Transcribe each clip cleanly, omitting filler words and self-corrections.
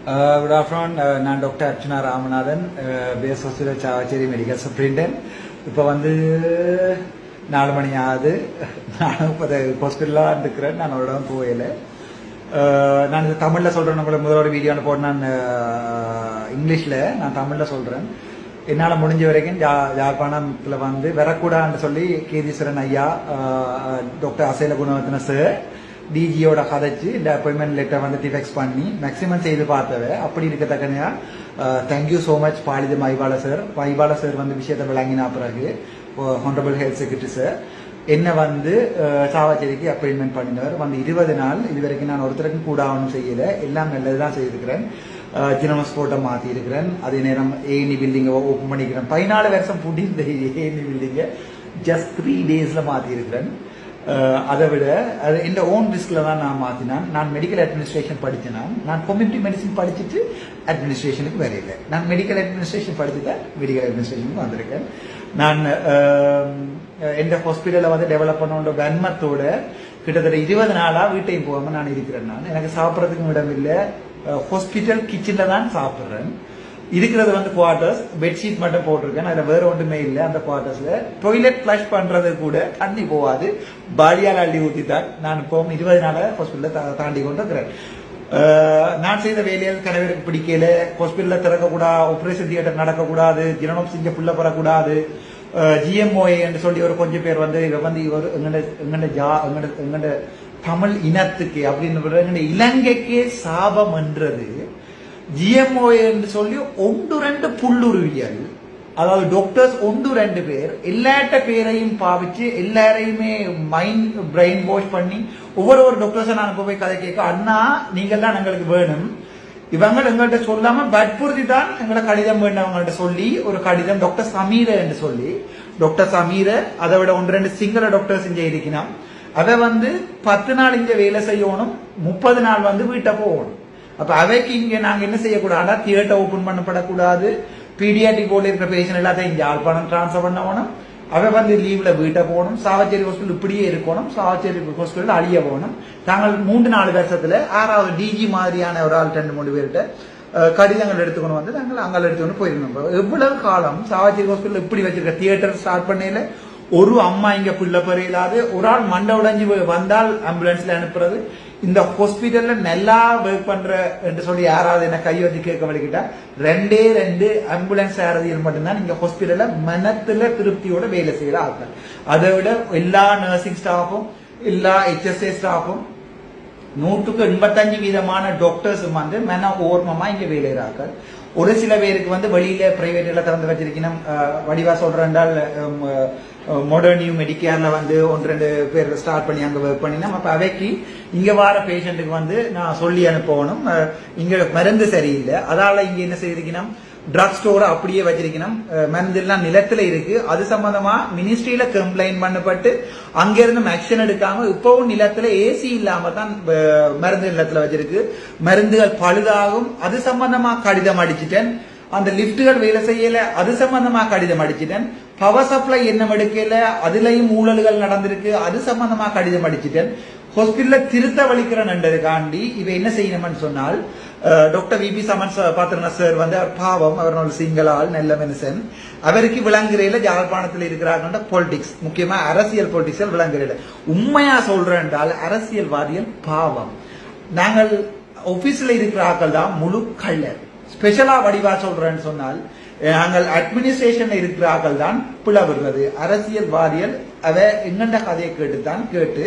Good afternoon. நான் doctor Archana Ramanathan, base hospital Chavakachcheri medical superintendent. இப்போ வந்து 4 மணி ஆகுது. நானும் இப்போ ஹாஸ்பிட்டலாக இருக்கிறேன். நான் ஒரு இடம் போகல. நான் இது தமிழில் சொல்கிறேன். உங்களை முதல் ஒரு வீடியோன்னு போட்டு நான் இங்கிலீஷில் நான் தமிழில் சொல்கிறேன். என்னால் முடிஞ்ச வரைக்கும் யாழ்ப்பாணத்தில் வந்து வரக்கூடாதுன்னு சொல்லி கேதீஸ்வரன் ஐயா, டாக்டர் அசைல குணவர்த்தன சார், டிஜியோட கதைச்சு இந்த அப்பாயின்மெண்ட் லெட்டர் வந்து டிஃபெக்ஸ் பண்ணி மேக்ஸிமம் செய்து பார்த்தவ. அப்படி இருக்கத்தக்கனையா thank you so much Palitha மைபால sir வந்து விஷயத்தை விளங்கினா பிறகு ஹானரபிள் ஹெல்த் செக்ரட்டரி சார் என்ன வந்து சாவச்சேரிக்கு அப்பாயின்மெண்ட் பண்ணினவர் வந்து 20 நாள் இது வரைக்கும் நான் ஒருத்தருக்கும் கூட ஒன்றும் செய்யலை. எல்லாம் நல்லதுதான் செய்திருக்கிறேன். ஜினமஸ் போட்டை மாற்றிருக்கிறேன். அதே நேரம் ஏஎன்இ பில்டிங்கை ஓப்பன் பண்ணிக்கிறேன். 14 வருஷம் பூட்டி இந்த ஏஎன்இ பில்டிங்கை ஜஸ்ட் 3 days மாற்றிருக்கிறேன். அதை விட அது என் ஓன் ரிஸ்கில் தான் நான் மாற்றினேன். நான் மெடிக்கல் அட்மினிஸ்ட்ரேஷன் படித்தேன். நான் கம்யூனிட்டி மெடிசின் படிச்சுட்டு அட்மினிஸ்ட்ரேஷனுக்கு வரையில. நான் மெடிக்கல் அட்மினிஸ்ட்ரேஷன் படிச்சுட்டு மெடிக்கல் அட்மினிஸ்ட்ரேஷனுக்கு வந்திருக்கேன். நான் எந்த ஹாஸ்பிட்டலில் வந்து டெவலப் பண்ணோட வன்மத்தோட கிட்டத்தட்ட 20 நாளாக வீட்டையும் போகாமல் நான் இருக்கிறேன். நான் எனக்கு சாப்பிட்றதுக்கும் இடம் இல்லை. ஹாஸ்பிட்டல் கிச்சனில் தான் சாப்பிட்றேன். இருக்கிறது வந்து குவார்டர்ஸ், பெட்ஷீட் மட்டும் போட்டிருக்கேன். அதில் வேற ஒன்றுமே இல்லை. அந்த குவார்டர்ஸ்ல டாய்லெட் ஃபிளஷ் பண்றது கூட தண்ணி போகாது, பாடியால் அள்ளி ஊற்றித்தான் நான் இப்போ 20 நாள ஹாஸ்பிட்டலில் தாண்டி கொண்டு இருக்கிறேன். நான் செய்த வேலையில் கணவருக்கு பிடிக்கல. ஹாஸ்பிட்டலில் திறக்கக்கூடாது, ஆபரேஷன் தியேட்டர் நடக்கக்கூடாது, ஜினோம் செஞ்ச புள்ள பெறக்கூடாது, ஜிஎம்ஓஏ என்று சொல்லி ஒரு கொஞ்சம் பேர் வந்து இவர் எங்கட தமிழ் இனத்துக்கு அப்படின்னு இலங்கைக்கே சாபம் என்றது ஜிஎம்ஓ என்று சொல்லி 1-2 புல்லுருவியல், அதாவது டாக்டர்ஸ் 1-2 பேர் எல்லாட்ட பேரையும் பாவிச்சு எல்லாரையுமே மைண்ட் பிரெயின் வாஷ் பண்ணி ஒவ்வொரு டாக்டர்ஸை நான் போய் கதை கேட்க, அண்ணா நீங்கள் தான் எங்களுக்கு வேணும், இவங்க எங்கள்கிட்ட சொல்லாம வற்புறுத்தி தான் எங்களை கடிதம் வேணும் அவங்கள்ட்ட சொல்லி ஒரு கடிதம் டாக்டர் சமீர என்று சொல்லி, டாக்டர் சமீர அதை விட 1-2 சிங்கள டாக்டர்ஸ் இங்கே இருக்கணும். அதை வந்து 10 நாள் இங்க வேலை செய்யணும், 30 நாள் வந்து வீட்டை போகணும். அப்ப அவைக்கு இங்க நாங்க என்ன செய்யக்கூடாது, தியேட்டர் ஓபன் பண்ணப்படக்கூடாது, பீடியாட்டிக் போர்டில் இருக்கிற பேஷண்ட் எல்லாத்தையும் இங்க யாழ்ப்பாணம் டிரான்ஸ்பர் பண்ணணும். அவை வந்து லீவ்ல வீட்டை போகணும். சாவச்சேரி ஹாஸ்பிட்டல் இப்படியே இருக்கணும். சாவச்சேரி ஹாஸ்பிட்டல் அழிய போகணும். தாங்கள் 3-4 வருஷத்துல 6வது டிஜி மாதிரியான ஒரு ஆள் 2-3 பேர்கிட்ட கடிதங்கள் எடுத்துக்கணும் வந்து நாங்கள் அங்கே எடுத்துக்கொண்டு போயிருந்தோம். எவ்வளவு காலம் சாவச்சேரி ஹாஸ்பிட்டல் இப்படி வச்சிருக்க தியேட்டர் ஸ்டார்ட் பண்ணல, ஒரு அம்மா இங்க பிள்ளை பெறையிலாது, ஒரு ஆள் மண்டை உடைஞ்சு வந்தால் ஆம்புலன்ஸ்ல அனுப்புறது. இந்த ஹாஸ்பிட்டல்ல நல்லா ஒர்க் பண்ற என்று சொல்லி யாராவது என்ன கை வச்சு கேட்க வலிக்கிட்டா 2 ஆம்புலன்ஸ் யாராவது மட்டும்தான் இங்க ஹாஸ்பிட்டல்ல மனத்துல திருப்தியோட வேலை செய்யற ஆட்கள். அதை விட எல்லா நர்சிங் ஸ்டாஃபும் எல்லா HSA ஸ்டாஃபும் 185% டாக்டர்ஸும் வந்து மன ஓர்மமா இங்க வேலைகிறார்கள். ஒரு சில பேருக்கு வந்து வெளியில பிரைவேட்ல திறந்து வச்சிருக்கணும். வடிவா சொல்றால் மாடர்ன் நியூ மெடிக்கேர்ல வந்து 1-2 பேர் ஸ்டார்ட் பண்ணி அங்க ஒர்க் பண்ணினா, அப்ப அவைக்கு இங்க வர பேஷண்ட்டுக்கு வந்து நான் சொல்லி அனுப்பணும், இங்க மருந்து சரியில்லை, அதால இங்க என்ன செய்திருக்கணும், ட்ரக் ஸ்டோர் அப்படியே வச்சிருக்கணும், மருந்து எல்லாம் நிலத்துல இருக்கு. அது சம்பந்தமா மினிஸ்ட்ரியில கம்ப்ளைண்ட் பண்ணப்பட்டு அங்கிருந்து ஆக்ஷன் எடுக்காம இப்பவும் நிலத்துல ஏசி இல்லாம தான் மருந்து நிலத்துல வச்சிருக்கு. மருந்துகள் பழுதாகும். அது சம்பந்தமா கடிதம் அடிச்சுட்டேன். அந்த லிப்டுகள் வேலை செய்யல, அது சம்பந்தமா கடிதம் அடிச்சுட்டேன். பவர் சப்ளை என்ன எடுக்கல, அதுலயும் ஊழல்கள் நடந்திருக்கு, அது சம்பந்தமா கடிதம் அடிச்சுட்டேன். ஹாஸ்பிட்டல்ல திருத்த வலிக்கிறேன்ன்றதுக்காண்டி இவ என்ன செய்யணும்னு சொன்னால், டாக்டர் விபி சமன்ஸ் பாத்திரன சார் வந்து அவர் பாவம், அவர் சிங்கள ஆள், நல்ல மனுஷன். அவருக்கு விளங்குறையில யாழ்ப்பாணத்தில் இருக்கிறாங்க பொலிட்டிக்ஸ், முக்கியமா அரசியல் பொலிட்டிக்ஸ் விளங்குறையில. உண்மையா சொல்றேன் என்றால் அரசியல்வாதிகள் பாவம். நாங்கள் ஆபீஸ்ல இருக்கிற ஆக்கள் தான் முழு கள்ளர். ஸ்பெஷலா வடிவா சொல்றேன்னு சொன்னால் நாங்கள் அட்மினிஸ்ட்ரேஷன்ல இருக்கிற ஆக்கள் தான் பிளவுறது. அரசியல்வாதிகள் அவ எங்கண்ட கதையை கேட்டு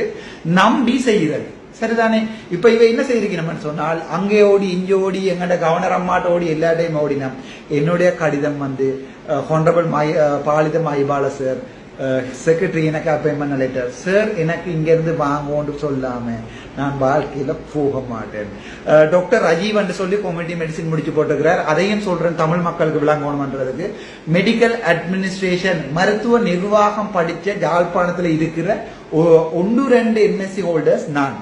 நம்பி செய்கிறது. சரிதானே? இப்ப இவ என்ன செய்திருக்கணும்னு சொன்னால், அங்கே ஓடி இங்கே ஓடி எங்கண்ட கவர்னர் அம்மாட்ட ஓடி எல்லா டைம் ஓடினோம். என்னுடைய கடிதம் வந்து ஹானரபிள் பாலித மைபால சார் செக்ரட்டரி எனக்கு அப்பாயின்மெண்ட் லெட்டர் சார் எனக்கு இங்க இருந்து வாங்கன்னு சொல்லாம நான் வாழ்க்கையில போக மாட்டேன். டாக்டர் அஜீவ் என்று சொல்லி கம்யூனிட்டி மெடிசின் முடிச்சு போட்டுக்கிறார். அதையும் சொல்றேன் தமிழ் மக்களுக்கு விளங்கணும்ன்றதுக்கு. மெடிக்கல் அட்மினிஸ்ட்ரேஷன் மருத்துவ நிர்வாகம் படிச்ச யாழ்ப்பாணத்துல இருக்கிற 1-2 MSc ஹோல்டர்ஸ் நான்.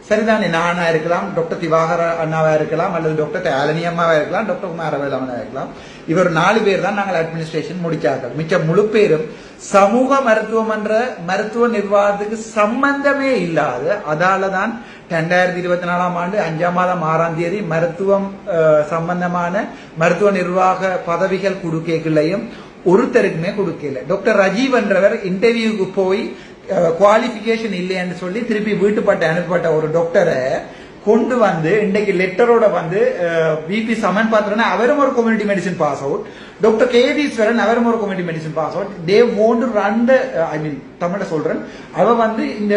சரிதானே? நானா இருக்கலாம், டாக்டர் திவாகர அண்ணாவா இருக்கலாம், அல்லது டாக்டர் ஆலனி அம்மாவா இருக்கலாம், டாக்டர் குமாரவேலவனா இருக்கலாம். இவர் 4 பேர் தான் நாங்கள் அட்மினிஸ்ட்ரேஷன் முடிச்சார்கள். மிச்ச முழு பேரும் சமூக மருத்துவம் என்ற மருத்துவ நிர்வாகத்துக்கு சம்பந்தமே இல்லாத, அதாலதான் 2024 ஆண்டு 5ஆம் மாதம் 6ஆம் தேதி மருத்துவம் சம்பந்தமான மருத்துவ நிர்வாக பதவிகள் கொடுக்கலையும் ஒருத்தருக்குமே கொடுக்கல. டாக்டர் ரஜீவ் என்றவர் இன்டர்வியூக்கு போய் குவாலிபிகேஷன் இல்லைன்னு சொல்லி திருப்பி வீட்டுப்பட்ட அனுப்பப்பட்ட ஒரு டாக்டரை கொண்டு வந்து இன்றைக்கு லெட்டரோட வந்து விபி சமன் பாத்திரனா அவரும் ஒரு community medicine pass out, doctor Ketheeswaran அவரும் ஒரு community medicine pass out. They want to run I mean தமிழ சொல்றேன், அவ வந்து இந்த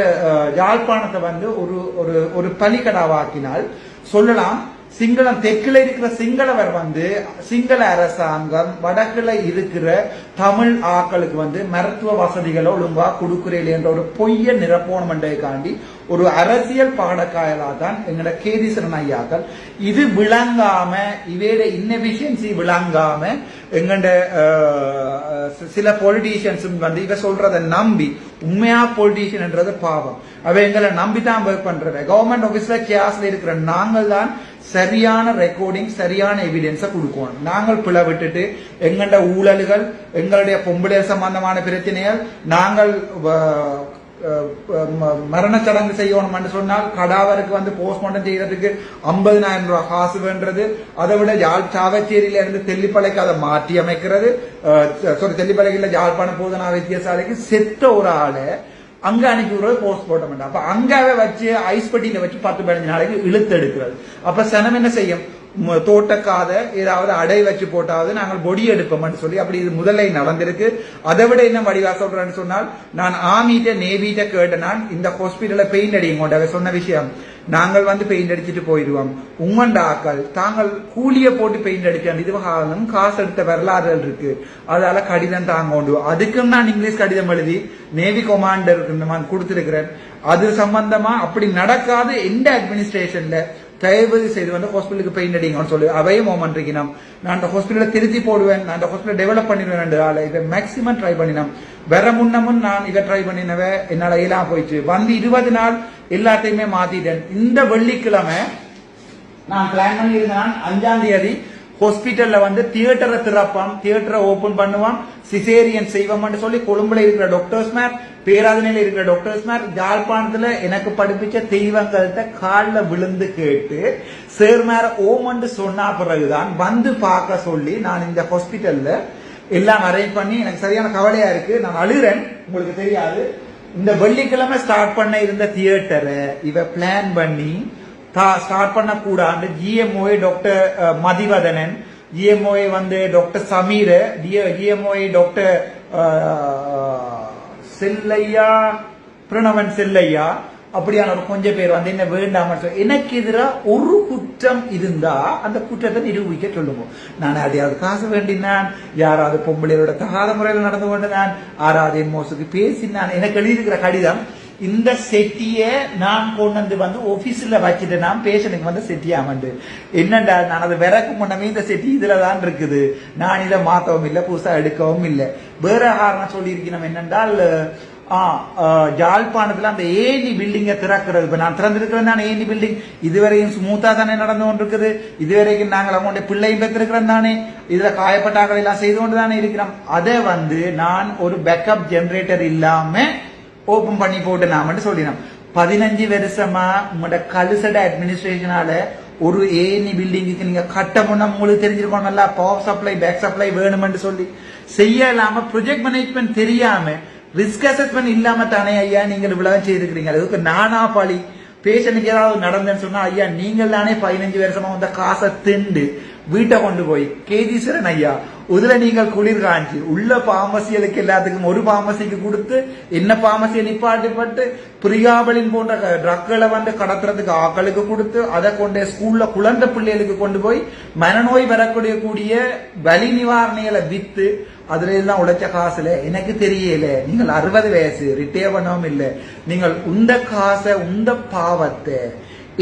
யாழ்ப்பாணத்தை வந்து ஒரு ஒரு ஒரு பலிக்கடாவாக்கினால் சொல்லலாம். சிங்களம் தெற்குல இருக்கிற சிங்களவர் வந்து சிங்கள அரசாங்கம் வடக்குல இருக்கிற தமிழ் ஆக்களுக்கு வந்து மருத்துவ வசதிகளை ஒழுங்கா கொடுக்குறேன் என்ற ஒரு பொய்ய நிரப்போணமண்டைக்காண்டி ஒரு அரசியல் பாடக்காயலா தான் எங்கட கேதீஸ்வரன் ஐயாக்கள். இது விளங்காம இவையோட இன்னெபிஷியன்சி விளங்காம எங்கட சில பொலிட்டீஷியன்ஸ் வந்து இவ சொல்றதை நம்பி, உண்மையா பொலிட்டீஷியன்ன்றது பாவம், அவ எங்களை நம்பிதான் ஒர்க் பண்றவ. கவர்மெண்ட் ஆபீஸ்ல கேஸ்ல இருக்கிற நாங்கள் தான் சரியான ரெக்கார்டிங் சரியான எவிடன்ஸை கொடுக்கணும். நாங்கள் பிள விட்டுட்டு எங்கண்ட ஊழல்கள், எங்களுடைய பொம்பளை சம்பந்தமான பிரச்சனைகள், நாங்கள் மரண சடங்கு செய்யணும் சொன்னால் கடாவருக்கு வந்து போஸ்ட்மார்ட்டம் செய்யறதுக்கு 50,000 ரூபாய் காசு வேண்டது. அதை விட சாவச்சேரியில இருந்து தெல்லிப்பளைக்கு அதை மாற்றி அமைக்கிறது. தெல்லிப்பளைக்கு யாழ்ப்பாண போதனா வைத்தியசாலைக்கு செத்த ஒரு ஆளை அங்க அனுப்பி விடுறது போஸ்ட்மார்ட்டம். அப்ப அங்காவே வச்சு ஐஸ் பெட்டியில வச்சு 10-15 நாளைக்கு இழுத்து எடுக்கிறது. அப்ப சனம் என்ன செய்யும்? தோட்டக்காத ஏதாவது அடை வச்சு போட்டாவது நாங்கள் பொடி எடுப்போம் சொல்லி அப்படி இது முதல்ல நடந்திருக்கு. அதை விட என்ன வடிவா சொல்றேன்னு சொன்னால், நான் ஆர்மிட்ட நேவிட்ட கேட்ட, நான் இந்த ஹாஸ்பிட்டல பெயிண்ட் அடிங்க சொன்ன விஷயம், நாங்கள் வந்து பெயிண்ட் அடிச்சுட்டு போயிடுவோம், உங்கண்ட ஆக்கள் தாங்கள் கூலிய போட்டு பெயிண்ட் அடிக்க இது காசு எடுத்த வரலாறுகள் இருக்கு, அதால கடிதம் தாங்க. அதுக்கும் நான் இங்கிலீஷ் கடிதம் எழுதி நேவி கமாண்டர் கொடுத்திருக்கிறேன். அது சம்பந்தமா அப்படி நடக்காது எந்த அட்மினிஸ்ட்ரேஷன்ல தயவு செய்து வந்து ஹாஸ்பிட்டலுக்கு பெயிண்ட் அடிங்கன்னு சொல்லி அவையும் ஓமன் இருக்கணும். நான் அந்த ஹாஸ்பிட்டலை திருத்தி போடுவேன், நான் அந்த ஹாஸ்பிட்டல் டெவலப் பண்ணிடுவேன். இதை மேக்சிமம் ட்ரை பண்ணினோம். வேற முன்னமும் நான் இதை ட்ரை பண்ணினவ என்னால எல்லாம் போயிடுச்சு. வந்து 20 நாள் எல்லாத்தையுமே மாத்திட்டேன். இந்த வெள்ளிக்கிழமை நான் பிளான் பண்ணியிருந்தேன் 5ஆம் தேதி ஹாஸ்பிட்டல்ல வந்து தியேட்டரை திறப்பான், தியேட்டரை ஓபன் பண்ணுவான், சிசேரியன் செய்வோம்னு சொல்லி கொழும்புல இருக்கிற டாக்டர்ஸ் மேர், பேராதனையில இருக்கிற டாக்டர்ஸ் மேர், யாழ்ப்பாணத்துல எனக்கு படிப்பிச்ச தெய்வங்கள்ட்ட காலில் விழுந்து கேட்டு சேர் மேர ஓமண்டு சொன்னா பிறகுதான் வந்து பார்க்க சொல்லி நான் இந்த ஹாஸ்பிட்டல்ல எல்லாம் அரேஞ்ச் பண்ணி, எனக்கு சரியான கவலையா இருக்கு, நான் அழுறேன், உங்களுக்கு தெரியாது. இந்த வெள்ளிக்கிழமை ஸ்டார்ட் பண்ண இருந்த தியேட்டரை இவ பிளான் பண்ணி ஸ்டார்ட் பண்ண கூடாது. ஜிஎம்ஓ டாக்டர் மதிவதனன், ஜிஎம்ஓ வந்து doctor Sameer, GMO doctor Chelliah, Pranavan Chelliah, அப்படியான ஒரு கொஞ்சம் பேர் வந்து என்ன வேண்டாம எனக்கு எதிராக ஒரு குற்றம் இருந்தா அந்த குற்றத்தை நிரூபிக்க சொல்லுவோம். நான் அதையாவது காசு வேண்டினான், யாராவது பொம்பளையோட தகாத முறையில் நடந்து கொண்டு நான் ஆறாவது மோசுக்கு பேசினான். எனக்கு எழுதியிருக்கிற கடிதம், இந்த செட்டிய நான் கொண்டு வந்து ஆபீஸ்ல வச்சுட்டு நான் பேஷனுக்கு வந்து செட்டியாமண்டு என்னண்டா, நான் அது விறக்கு முன்னமே இந்த செட்டி இதுலதான் இருக்குது, நான் இதை மாத்தவும் இல்லை, புதுசா எடுக்கவும் இல்லை. வேற காரணம் சொல்லி இருக்கணும் என்னென்றால், யாழ்ப்பாணத்துல அந்த ஏனி பில்டிங்க திறக்கிறது. இப்ப நான் திறந்திருக்கிறேன் தானே ஏனி பில்டிங், இதுவரையும் ஸ்மூத்தா தானே நடந்து கொண்டிருக்குது. இதுவரைக்கும் நாங்கள் அவங்களுடைய பிள்ளையும் பெற்றிருக்கிறோம் தானே, இதுல காயப்பட்டாக்கள் எல்லாம் செய்து கொண்டு தானே இருக்கிறோம். அதை வந்து நான் ஒரு பேக்கப் ஜெனரேட்டர் இல்லாம ஓபன் பண்ணி போட்டு நாம சொல்லினோம். 15 வருஷமா உங்களோட கலுசட அட்மினிஸ்ட்ரேஷனால ஒரு ஏனி பில்டிங்குக்கு நீங்க கட்டமுன்னா உங்களுக்கு தெரிஞ்சிருக்கோம், நல்லா பவர் சப்ளை பேக் சப்ளை வேணும்னு சொல்லி செய்யலாம, ப்ரொஜெக்ட் மேனேஜ்மெண்ட் தெரியாம, ரிஸ்க் அசஸ்மெண்ட் இல்லாம தானே ஐயா நீங்கள் இவ்வளவு செய்திருக்கிறீங்க. அதுக்கு நானா பழி. பேஷனுக்கு ஏதாவது நடந்தேன்னு சொன்னா, ஐயா நீங்கள் தானே 15 வருஷமா வந்த காசை திண்டு வீட்டை கொண்டு போய் கேதீஸ்வரன் ஐயா இதுல நீங்கள் குளிர் காஞ்சி உள்ள பாமசிகளுக்கு எல்லாத்துக்கும் ஒரு பாமசிக்கு கொடுத்து என்ன பாமசியை நிப்பாட்டிப்பட்டு பிரியாபலின் போன்ற ட்ரக்களை வந்து கடத்துறதுக்கு ஆக்களுக்கு கொடுத்து அதை கொண்டு ஸ்கூல்ல குழந்தை பிள்ளைகளுக்கு கொண்டு போய் மனநோய் வரக்கூடிய வலி நிவாரணிகளை வித்து அதுல எல்லாம் உழைச்ச காசுல எனக்கு தெரியல. நீங்கள் 60 வயசு ரிட்டையர் பண்ணவும் இல்லை. நீங்கள் உந்த காசை உந்த பாவத்தை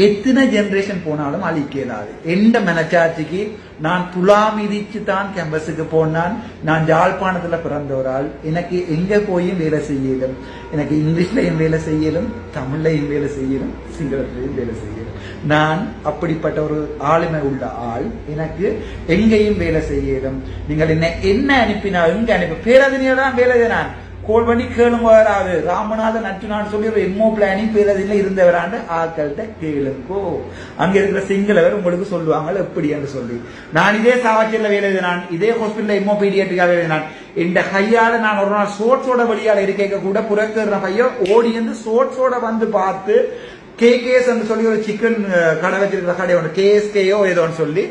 எத்தனை ஜெனரேஷன் போனாலும் அழிக்க இயலாது. எந்த மனச்சாட்சிக்கு நான் துலாம் மிதிச்சு தான் கேம்பஸுக்கு போனான். நான் யாழ்ப்பாணத்துல பிறந்த ஒரு ஆள். எனக்கு எங்க போயும் வேலை செய்யலும். எனக்கு இங்கிலீஷ்லயும் வேலை செய்யலும், தமிழ்லையும் வேலை செய்யலும், சிங்களத்திலையும் வேலை செய்யலும். நான் அப்படிப்பட்ட ஒரு ஆளுமை உள்ள ஆள். எனக்கு எங்கேயும் வேலை செய்யலும். நீங்கள் என்ன அனுப்பினா எங்க அனுப்பி பேரதினியதான் வேலை நான் கோல் பண்ணி கேளுங்க. வராது ராமநாதன் அச்சுனான்னு சொல்லி ஒரு எம்ஓ பிளானிங் பேரதில் இருந்தவராண்டு ஆக்கள்கிட்ட கேளுங்கோ. அங்க இருக்கிற சிங்களவர் உங்களுக்கு சொல்லுவாங்க எப்படி என்று சொல்லி. நான் இதே சாவச்சேரியில் வேலை எழுதினான், இதே ஹாஸ்பிட்டல் எம்ஓ பீடியாட்ரிக்காக எழுதினான். இந்த கையால நான் ஒரு நாள் சோட்ஸோட வழியால இருக்க கூட புறக்கிற பையன் ஓடி வந்து சோட்ஸோட வந்து பார்த்து கேகேஎஸ் என்று சொல்லி ஒரு சிக்கன் கடை வச்சிருக்கிற கடை ஒன்று கேஎஸ்கேயோ ஏதோன்னு சொல்லி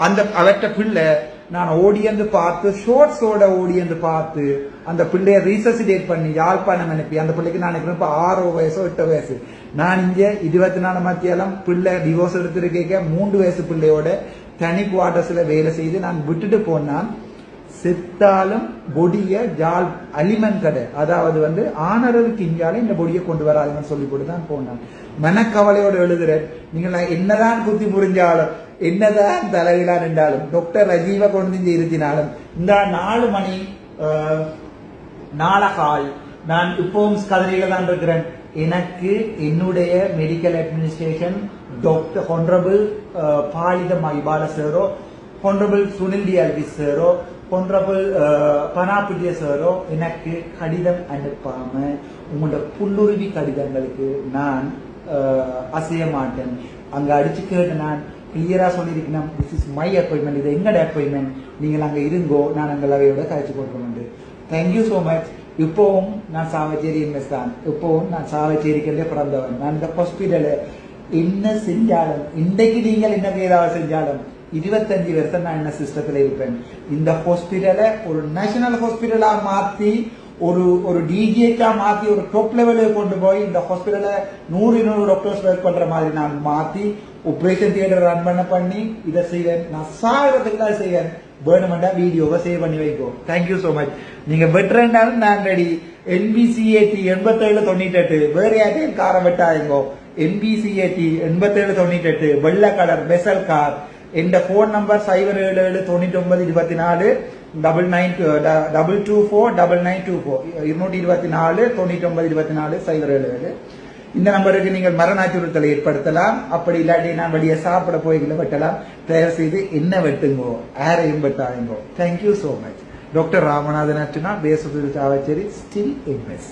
அந்த அவற்ற பிள்ளை நான் ஓடியந்து பார்த்து ஷோர்ட்ஸோட ஓடியந்து பார்த்து அந்த பிள்ளைய ரீசசிடேட் பண்ணி யாழ்ப்பாணம் அனுப்பி அந்த பிள்ளைக்கு நான் இப்ப 6 வயசோ 8 வயசு. நான் இங்க 24 மத்தியாலம் பிள்ளை டிவோர்ஸ் எடுத்திருக்க 3 வயசு பிள்ளையோட தனி குவார்டர்ஸ்ல வேலை செய்து நான் விட்டுட்டு போனான். செத்தாலும் பொடிய ஜால் அலிமன் கடை, அதாவது வந்து ஆனரவுக்கு இஞ்சால இந்த பொடியை கொண்டு வராதுன்னு சொல்லி போட்டு தான் போனான். மனக்கவலையோட எழுதுறேன். நீங்க என்னதான் குத்தி புரிஞ்சாலும் என்னதான் தலைவிழா நின்றாலும் டாக்டர் ரஜீவ கொண்டு இருத்தினாலும் இந்த 4 மணி நாளகால் நான் இப்பவும் கதிரையில தான் இருக்கிறேன். எனக்கு என்னுடைய medical administration doctor honourable Palitha Mahipala சாரோ, ஹானரபிள் சுனில் டிஆர்பி சாரோ, ஹானரபிள் பனாபிட்டிய சாரோ எனக்கு கடிதம் அனுப்பாம உங்களோட புல்லுருவி கடிதங்களுக்கு நான் அசைய மாட்டேன். அங்க அடிச்சு கேட்டு நான் கிளியரா சொல்லியிருக்கேன், திஸ் இஸ் மை அப்பாயின்மெண்ட், இது எங்கட அப்பாயின்மெண்ட், நீங்கள் அங்க இருங்கோ, நான் அங்கே அவையோட கழிச்சு கொடுக்கணும். Thank you so much. இப்பவும் நான் சாவச்சேரி எம்எஸ் தான். இப்பவும் நான் சாவச்சேரிக்கே பிறந்தவன். நான் இந்த ஹாஸ்பிட்டல என்ன செஞ்சாலும் இன்றைக்கு நீங்கள் என்ன ஏதாவது செஞ்சாலும் 25 வருஷம் நான் என்ன சிஸ்டத்துல இருப்பேன். இந்த ஹாஸ்பிட்டலை ஒரு நேஷனல் ஹாஸ்பிட்டலா மாத்தி ஒரு டிஜிஹெச்சா மாத்தி ஒரு டாப் லெவலுக்கு கொண்டு போய் இந்த ஹாஸ்பிட்டல 100 டாக்டர்ஸ் ஒர்க் பண்ற மாதிரி நான் மாத்தி ஆபரேஷன் தியேட்டர் ரன் பண்ணி இதை செய்வேன். நான் சாகிறதுக்கு செய்வேன். வேணுமெண்டா வீடியோவை சேவ் பண்ணி வைப்போம். Thank you so much. நீங்க வெட்டுறேன்னாலும் நான் ரெடி. NBCAT 8798 வேற யார்ட்டையும் காரை வெட்டாயுங்கோ. NBCAT 8798 வெள்ளை கலர் பெசல் கார். என் போன் நம்பர் 0779924 224 224 077. இந்த நம்பருக்கு நீங்கள் மரண அச்சுறுத்தலை ஏற்படுத்தலாம். அப்படி இல்லாட்டி நான் வெளியே சாப்பிட போய்களை வெட்டலாம். தயவு செய்து என்ன வெட்டுங்கோ, யாரையும் வெட்டாயுங்கோ. Thank you so much. Doctor Ramanathan Archuna, பேசுவது சாவச்சேரி, ஸ்டில் எம்எஸ்.